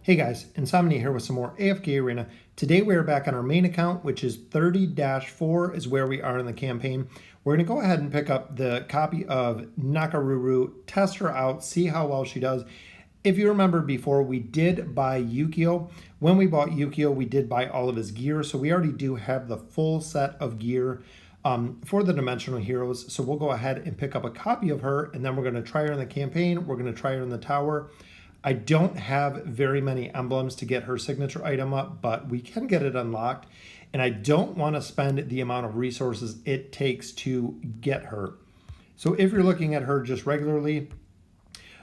Hey guys, Insomnia here with some more AFK Arena. Today we are back on our main account, which is 30-4 is where we are in the campaign. We're going to go ahead and pick up the copy of Nakoruru, test her out, see how well she does. If you remember before, we did buy Yukio. When we bought Yukio, we did buy all of his gear, so we already do have the full set of gear for the Dimensional Heroes. So we'll go ahead and pick up a copy of her, and then we're going to try her in the campaign. We're going to try her in the tower. I don't have very many emblems to get her signature item up, but we can get it unlocked. And I don't want to spend the amount of resources it takes to get her. So if you're looking at her just regularly,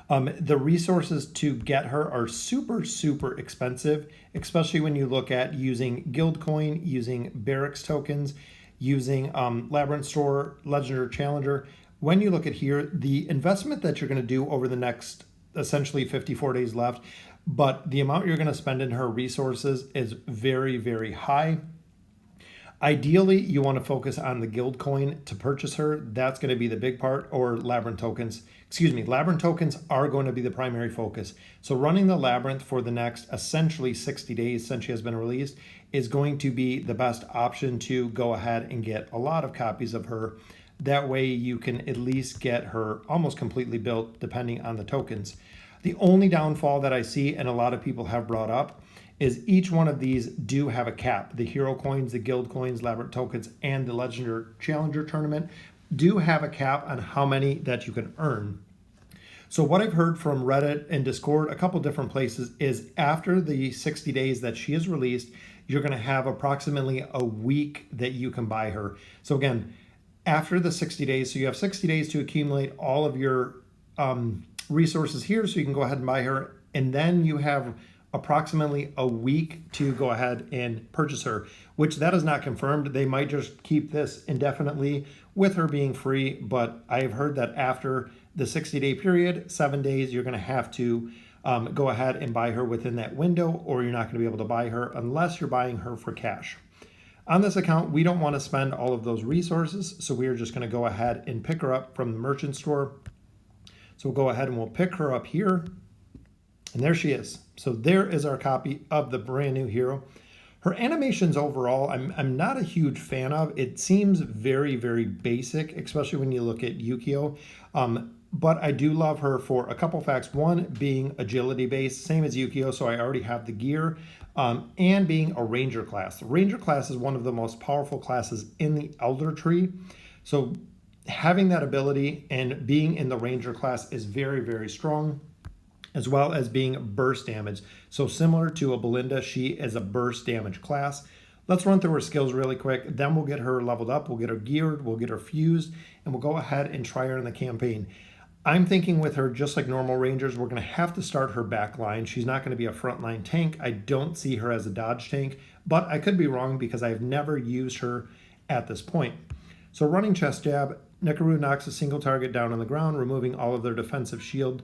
the resources to get her are super expensive, especially when you look at using guild coin, using barracks tokens, using Labyrinth Store, Legendary Challenger. When you look at here, the investment that you're going to do over the next essentially 54 days left, but the amount you're going to spend in her resources is very high. Ideally, you want to focus on the guild coin to purchase her. That's going to be the big part, or labyrinth tokens. Labyrinth tokens are going to be the primary focus. So running the labyrinth for the next essentially 60 days since she has been released is going to be the best option to go ahead and get a lot of copies of her. That way you can at least get her almost completely built depending on the tokens. The only downfall that I see, and a lot of people have brought up, is each one of these do have a cap. The hero coins, the guild coins, labyrinth tokens, and the Legendary Challenger tournament do have a cap on how many that you can earn. So what I've heard from Reddit and Discord, a couple different places, is after the 60 days that she is released, you're going to have approximately a week that you can buy her. So again, after the 60 days, so you have 60 days to accumulate all of your resources here so you can go ahead and buy her, and then you have approximately a week to go ahead and purchase her, which that is not confirmed. They might just keep this indefinitely with her being free, but I've heard that after the 60-day period, 7 days, you're going to have to go ahead and buy her within that window, or you're not going to be able to buy her unless you're buying her for cash. On this account, we don't want to spend all of those resources, so we are just going to go ahead and pick her up from the merchant store. So we'll go ahead and we'll pick her up here, and there she is. So there is our copy of the brand new hero. Her animations overall, I'm not a huge fan of. It seems very basic, especially when you look at Yukio. But I do love her for a couple facts. One, being agility based, same as Yukio, so I already have the gear, and being a ranger class. The ranger class is one of the most powerful classes in the Elder Tree. So having that ability and being in the ranger class is very strong, as well as being burst damage. So similar to a Belinda, she is a burst damage class. Let's run through her skills really quick. Then we'll get her leveled up, we'll get her geared, we'll get her fused, and we'll go ahead and try her in the campaign. I'm thinking with her, just like normal rangers, we're going to have to start her back line. She's not going to be a frontline tank. I don't see her as a dodge tank, but I could be wrong because I've never used her at this point. So running chest jab, Nakoruru knocks a single target down on the ground, removing all of their defensive shield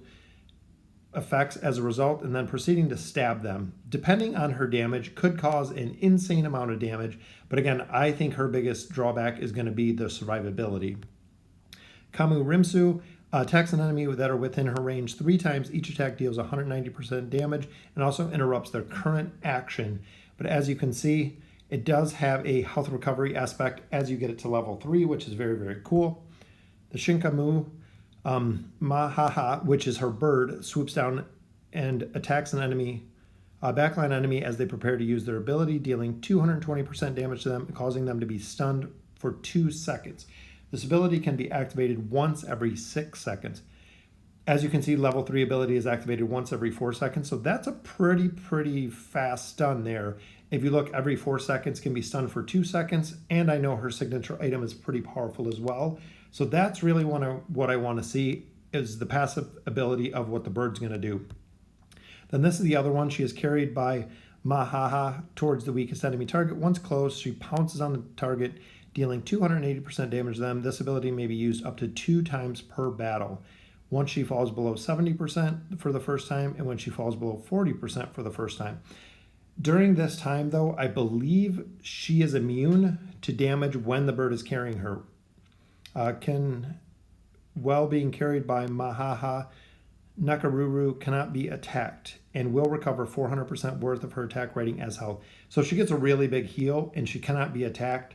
effects as a result, and then proceeding to stab them. Depending on her damage, could cause an insane amount of damage, but again, I think her biggest drawback is going to be the survivability. Kamu Rimsu attacks an enemy that are within her range 3 times. Each attack deals 190% damage and also interrupts their current action. But as you can see, it does have a health recovery aspect as you get it to level 3, which is very cool. The Shinkamu Mahaha, which is her bird, swoops down and attacks an enemy, backline enemy as they prepare to use their ability, dealing 220% damage to them, causing them to be stunned for 2 seconds. This ability can be activated once every 6 seconds. As you can see, level 3 ability is activated once every 4 seconds, so that's a pretty fast stun there. If you look, every 4 seconds can be stunned for 2 seconds, and I know her signature item is pretty powerful as well. So that's really what I want to see, is the passive ability of what the bird's going to do. Then this is the other one. She is carried by Mahaha towards the weakest enemy target. Once close, she pounces on the target, dealing 280% damage to them. This ability may be used up to 2 times per battle. Once she falls below 70% for the first time, and when she falls below 40% for the first time. During this time, though, I believe she is immune to damage when the bird is carrying her. Being carried by Mahaha Nakoruru cannot be attacked and will recover 400% worth of her attack rating as health. So she gets a really big heal and she cannot be attacked,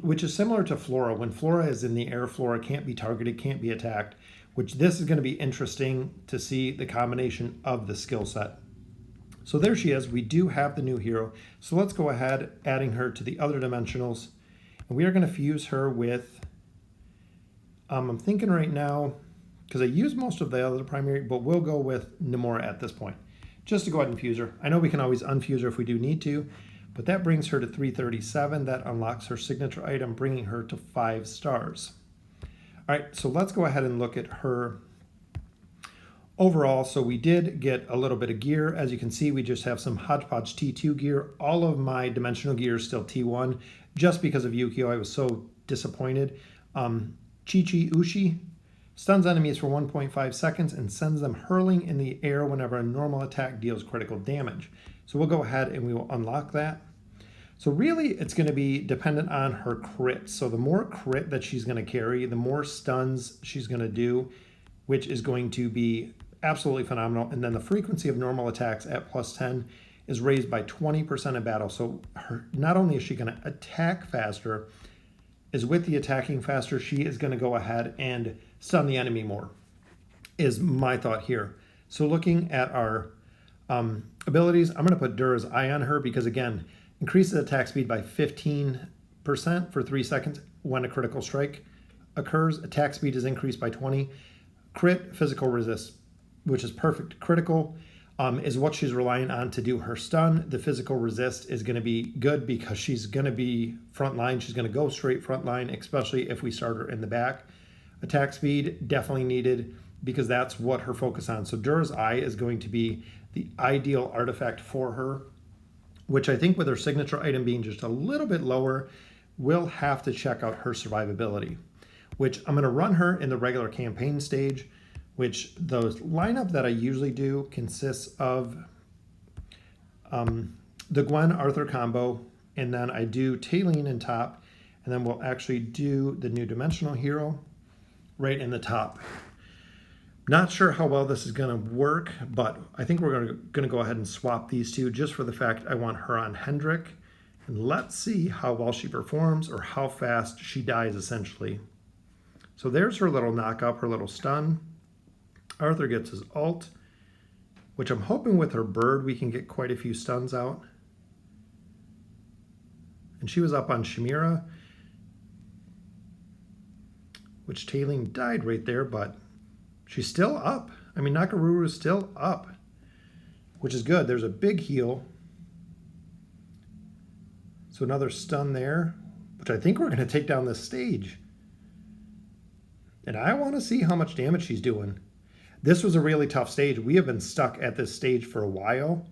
which is similar to Flora. When Flora is in the air, Flora can't be targeted, can't be attacked, which this is going to be interesting to see the combination of the skill set. So there she is. We do have the new hero. So let's go ahead, adding her to the other dimensionals. And we are going to fuse her with, I'm thinking right now, because I use most of the other primary, but we'll go with Namora at this point, just to go ahead and fuse her. I know we can always unfuse her if we do need to, but that brings her to 337. That unlocks her signature item, bringing her to 5 stars. All right, so let's go ahead and look at her overall. So we did get a little bit of gear. As you can see, we just have some hodgepodge T2 gear. All of my dimensional gear is still T1, just because of Yukio. I was so disappointed. Chi-Chi Ushi stuns enemies for 1.5 seconds and sends them hurling in the air whenever a normal attack deals critical damage. So we'll go ahead and we will unlock that. So really, it's going to be dependent on her crit. So the more crit that she's going to carry, the more stuns she's going to do, which is going to be absolutely phenomenal. And then the frequency of normal attacks at +10 is raised by 20% in battle. So not only is she going to attack faster, is with the attacking faster, she is going to go ahead and stun the enemy more, is my thought here. So looking at our abilities, I'm going to put Dura's Eye on her because, again, increases attack speed by 15% for 3 seconds when a critical strike occurs. Attack speed is increased by 20. Crit, physical resist, which is perfect. Critical is what she's relying on to do her stun. The physical resist is going to be good because she's going to be front line. She's going to go straight front line, especially if we start her in the back. Attack speed, definitely needed because that's what her focus on. So Dura's Eye is going to be the ideal artifact for her, which I think with her signature item being just a little bit lower, we'll have to check out her survivability, which I'm going to run her in the regular campaign stage, which the lineup that I usually do consists of the Gwen Arthur combo, and then I do Taylene in top, and then we'll actually do the new dimensional hero right in the top. Not sure how well this is going to work, but I think we're going to go ahead and swap these two just for the fact I want her on Hendrik. And let's see how well she performs or how fast she dies, essentially. So there's her little knock up, her little stun. Arthur gets his ult, which I'm hoping with her bird we can get quite a few stuns out. And she was up on Chimera, which Taylene died right there, but she's still up. I mean, Nakoruru is still up, which is good. There's a big heal. So another stun there, which I think we're going to take down this stage. And I want to see how much damage she's doing. This was a really tough stage. We have been stuck at this stage for a while.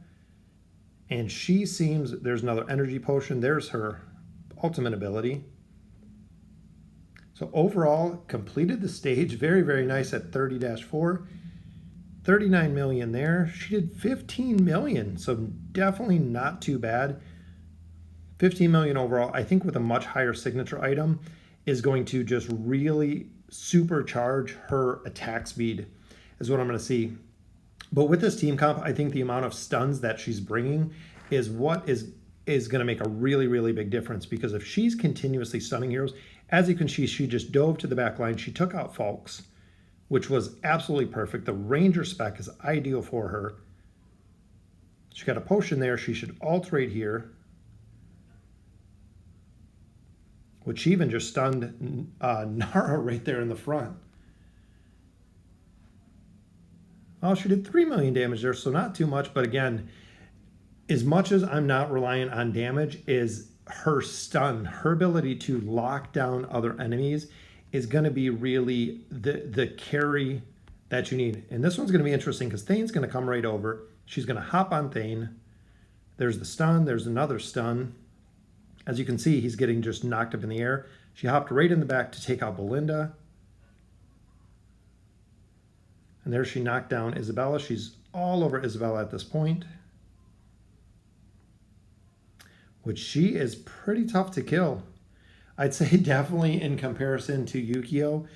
And she seems, there's another energy potion. There's her ultimate ability. So overall, completed the stage. Very, very nice at 30-4. 39 million there. She did 15 million, so definitely not too bad. 15 million overall. I think with a much higher signature item is going to just really supercharge her attack speed is what I'm going to see. But with this team comp, I think the amount of stuns that she's bringing is what is going to make a really, really big difference, because if she's continuously stunning heroes, as you can see, she just dove to the back line. She took out Falks, which was absolutely perfect. The Ranger spec is ideal for her. She got a potion there. She should ult right here, which even just stunned Nara right there in the front. Oh, she did 3 million damage there, so not too much. But again, as much as I'm not relying on damage, is her stun, her ability to lock down other enemies is going to be really the carry that you need. And this one's going to be interesting because Thane's going to come right over. She's going to hop on Thane. There's the stun. There's another stun. As you can see, he's getting just knocked up in the air. She hopped right in the back to take out Belinda. And there she knocked down Isabella. She's all over Isabella at this point, which she is pretty tough to kill. I'd say definitely in comparison to Yukio,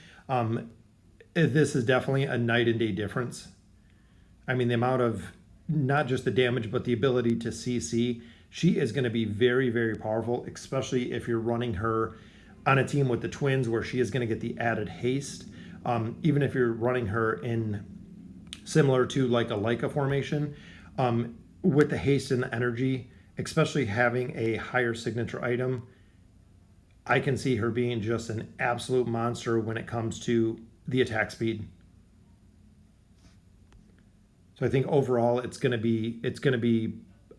this is definitely a night and day difference. I mean, the amount of not just the damage, but the ability to CC, she is going to be very, very powerful, especially if you're running her on a team with the twins where she is going to get the added haste. Even if you're running her in similar to like a Leica formation, with the haste and the energy, especially having a higher signature item, I can see her being just an absolute monster when it comes to the attack speed. So I think overall it's going to be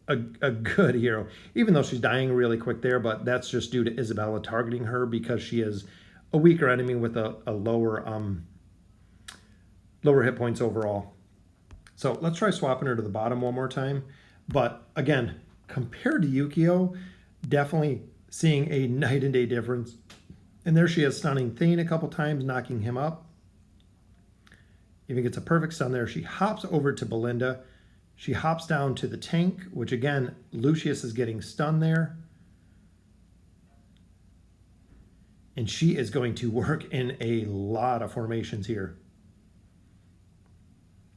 a good hero, even though she's dying really quick there, but that's just due to Isabella targeting her because she is a weaker enemy with a lower hit points overall. So let's try swapping her to the bottom one more time. But again, compared to Yukio, definitely seeing a night and day difference. And there she is stunning Thane a couple times, knocking him up. Even gets a perfect stun there. She hops over to Belinda. She hops down to the tank, which again, Lucius is getting stunned there. And she is going to work in a lot of formations here.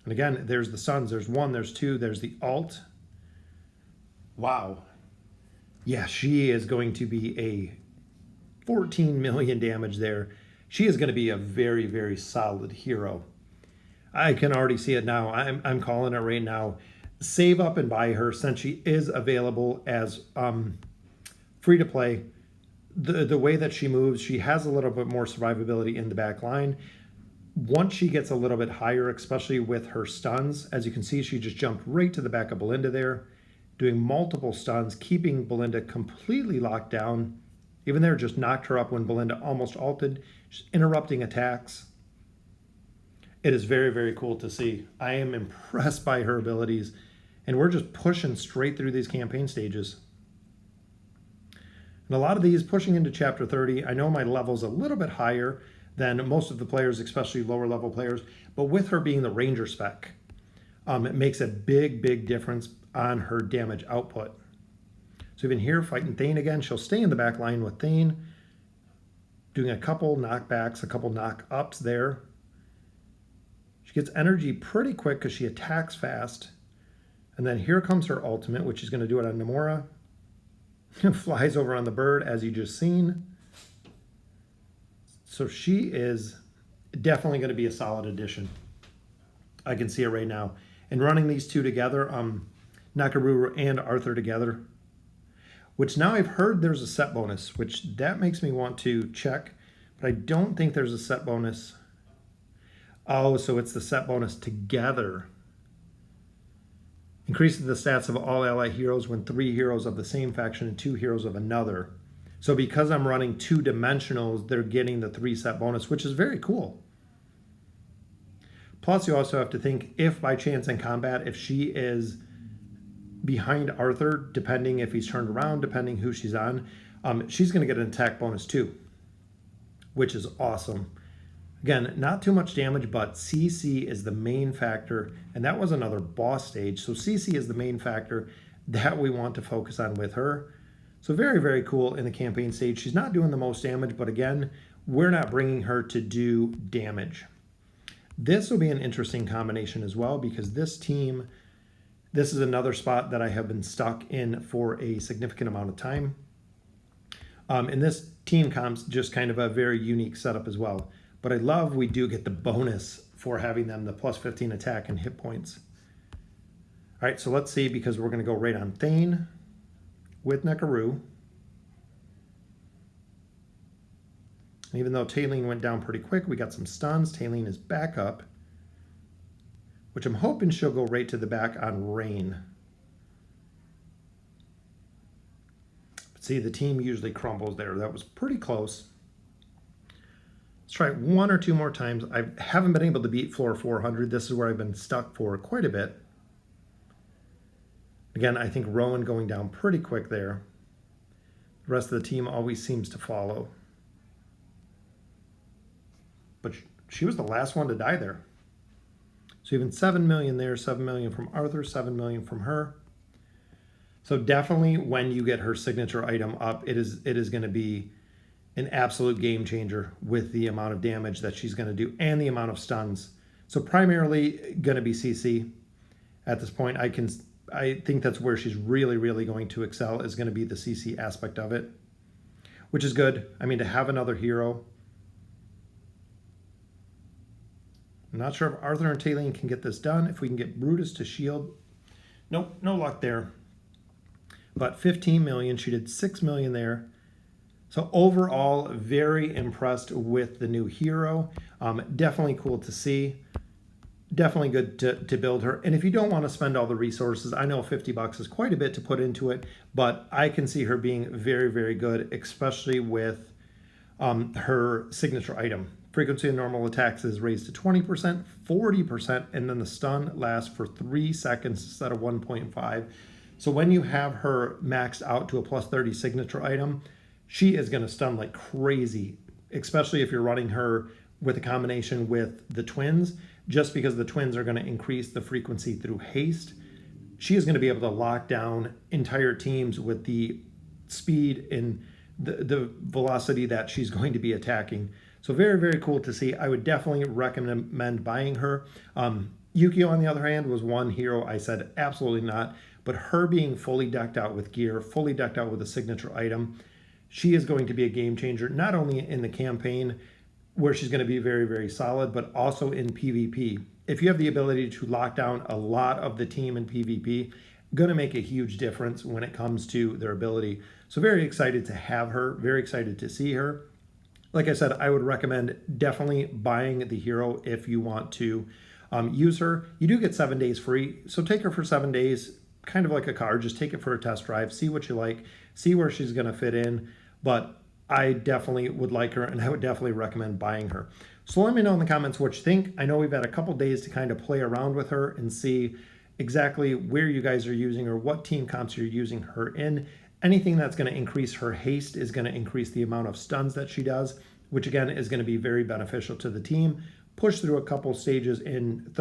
And again, there's the stuns. There's one, there's two, there's the alt. Wow. Yeah, she is going to be a 14 million damage there. She is going to be a very, very solid hero. I can already see it now. I'm calling it right now. Save up and buy her since she is available as free to play. The way that she moves, she has a little bit more survivability in the back line. Once she gets a little bit higher, especially with her stuns, as you can see, she just jumped right to the back of Belinda there, doing multiple stuns, keeping Belinda completely locked down. Even there, just knocked her up when Belinda almost ulted, just interrupting attacks. It is very, very cool to see. I am impressed by her abilities, and we're just pushing straight through these campaign stages. And a lot of these pushing into chapter 30, I know my level's a little bit higher than most of the players, especially lower level players, but with her being the ranger spec, it makes a big, big difference on her damage output. So even here, fighting Thane again, she'll stay in the back line with Thane, doing a couple knockbacks, a couple knock-ups there. She gets energy pretty quick because she attacks fast. And then here comes her ultimate, which is going to do it on Nomura. Flies over on the bird, as you just seen. So she is definitely going to be a solid addition. I can see it right now. And running these two together, Nakoruru and Arthur together, which now I've heard there's a set bonus, which that makes me want to check, but I don't think there's a set bonus. Oh, so it's the set bonus together. Increases the stats of all allied heroes when 3 heroes of the same faction and 2 heroes of another. So because I'm running 2 dimensionals, they're getting the 3 set bonus, which is very cool. Plus, you also have to think if by chance in combat, if she is behind Arthur, depending if he's turned around, depending who she's on, she's going to get an attack bonus too, which is awesome. Again, not too much damage, but CC is the main factor, and that was another boss stage. So CC is the main factor that we want to focus on with her. So very, very cool in the campaign stage. She's not doing the most damage, but again, we're not bringing her to do damage. This will be an interesting combination as well because this team, this is another spot that I have been stuck in for a significant amount of time. And this team comp's just kind of a very unique setup as well. But I love we do get the bonus for having them, the plus 15 attack and hit points. All right, so let's see, because we're going to go right on Thane with Nakoruru. And even though Taylene went down pretty quick, we got some stuns. Taylene is back up, which I'm hoping she'll go right to the back on Rain. But see, the team usually crumbles there. That was pretty close. Let's try it 1 or 2 more times. I haven't been able to beat floor 400. This is where I've been stuck for quite a bit. Again, I think Rowan going down pretty quick there. The rest of the team always seems to follow. But she was the last one to die there. So even 7 million there, 7 million from Arthur, 7 million from her. So definitely when you get her signature item up, it is going to be an absolute game changer with the amount of damage that she's going to do and the amount of stuns. So primarily going to be CC. at this point. I think that's where she's really, really going to excel, is going to be the CC aspect of it, which is good. I mean, to have another hero. I'm not sure if Arthur and Talene can get this done. If we can get Brutus to shield. Nope, no luck there. But 15 million, she did 6 million there. So overall, very impressed with the new hero. Definitely cool to see. Definitely good to build her. And if you don't want to spend all the resources, I know 50 bucks is quite a bit to put into it, but I can see her being very, very good, especially with her signature item. Frequency of normal attacks is raised to 20%, 40%, and then the stun lasts for 3 seconds instead of 1.5. So when you have her maxed out to a plus 30 signature item, she is going to stun like crazy, especially if you're running her with a combination with the twins, just because the twins are going to increase the frequency through haste. She is going to be able to lock down entire teams with the speed and the velocity that she's going to be attacking. So very, very cool to see. I would definitely recommend buying her. Yukio, on the other hand, was one hero I said absolutely not, but her being fully decked out with gear, fully decked out with a signature item, she is going to be a game changer, not only in the campaign where she's going to be very, very solid, but also in PvP. If you have the ability to lock down a lot of the team in PvP, going to make a huge difference when it comes to their ability. So very excited to have her, very excited to see her. Like I said, I would recommend definitely buying the hero if you want to use her. You do get 7 days free, so take her for 7 days, kind of like a car. Just take it for a test drive, see what you like, see where she's going to fit in. But I definitely would like her, and I would definitely recommend buying her. So let me know in the comments what you think. I know we've had a couple days to kind of play around with her and see exactly where you guys are using her, what team comps you're using her in. Anything that's going to increase her haste is going to increase the amount of stuns that she does, which again is going to be very beneficial to the team. Push through a couple stages in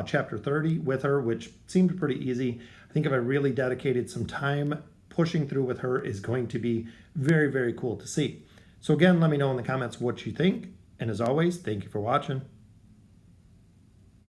chapter 30 with her, which seemed pretty easy. I think if I really dedicated some time, pushing through with her is going to be very, very cool to see. So again, let me know in the comments what you think. And as always, thank you for watching.